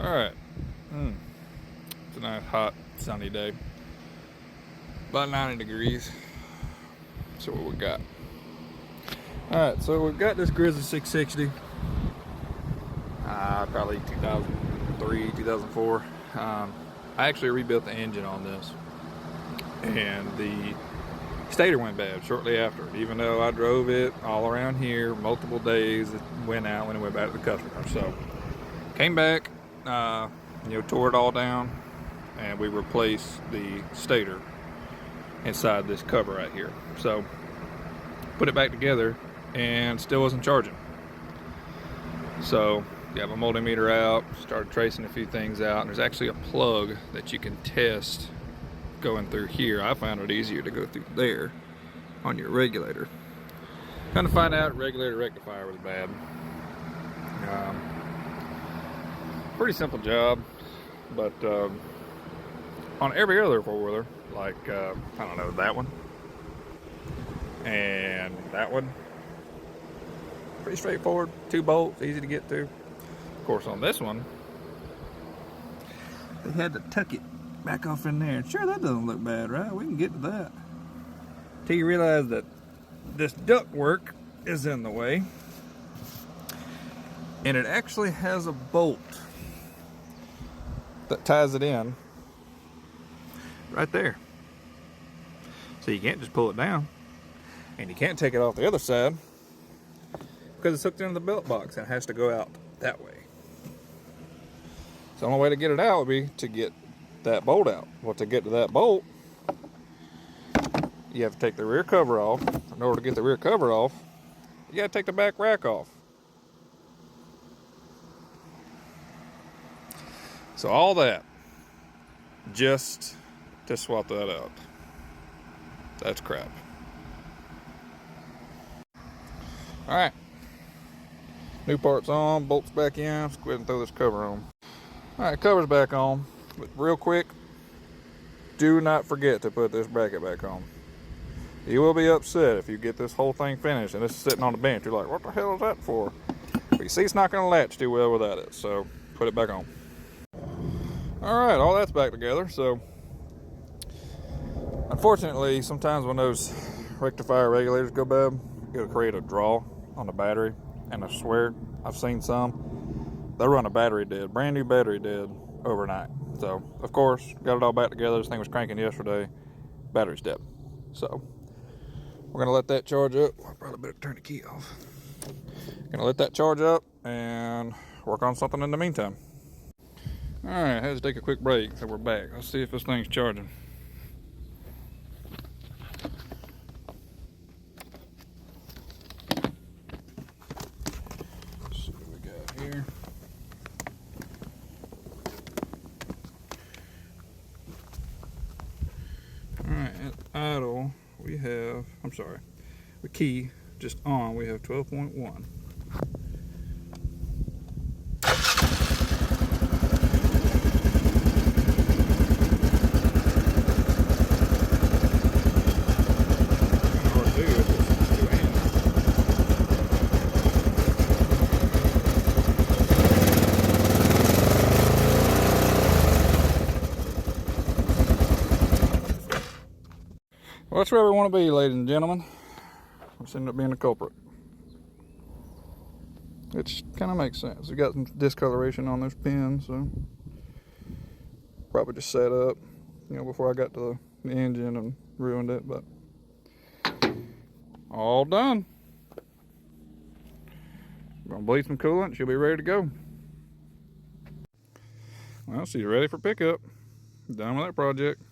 Alright. It's a nice, hot, sunny day. About 90 degrees. So what we got? Alright, so we've got this Grizzly 660. Probably 2003, 2004. I actually rebuilt the engine on this. And the stator went bad shortly after. Even though I drove it all around here multiple days, it went out when it went back to the customer. So came back, tore it all down, and we replaced the stator inside this cover right here. So put it back together and still wasn't charging. So got my multimeter out, started tracing a few things out, and there's actually a plug that you can test going through here. I found it easier to go through there on your regulator. Kind of find out regulator rectifier was bad. Pretty simple job, but on every other four-wheeler, like I don't know, that one and that one, pretty straightforward. 2 bolts, easy to get to. Of course, on this one, they had to tuck it back off in there. Sure, that doesn't look bad, right? We can get to that. Till you realize that this duct work is in the way, and it actually has a bolt that ties it in right there. So you can't just pull it down, and you can't take it off the other side because it's hooked into the belt box and it has to go out that way. So the only way to get it out would be to get that bolt out. Well, to get to that bolt, you have to take the rear cover off. In order to get the rear cover off, you got to take the back rack off. So all that just to swap that out. That's crap. All right, new parts on, bolts back in. Let's go ahead and throw this cover on. All right, cover's back on. But real quick, do not forget to put this bracket back on. You will be upset if you get this whole thing finished and this is sitting on the bench. You're like, what the hell is that for? But you see, it's not going to latch too well without it, so put it back on. All right, all that's back together. So unfortunately, sometimes when those rectifier regulators go bad, it'll create a draw on the battery. And I swear, I've seen some. They run a battery dead, brand new battery dead overnight. So of course, got it all back together. This thing was cranking yesterday. Battery's dead. So we're gonna let that charge up. I probably better turn the key off. Gonna let that charge up and work on something in the meantime. All right, I had to take a quick break, so we're back. Let's see if this thing's charging. Let's see what we got here. All right, at idle, we have, the key just on, we have 12.1. Well, that's where we want to be, ladies and gentlemen. Let's end up being the culprit. Which kind of makes sense. We got some discoloration on those pins, so probably just set up, before I got to the engine and ruined it, but all done. Gonna bleed some coolant, she'll be ready to go. Well, she's ready for pickup. Done with that project.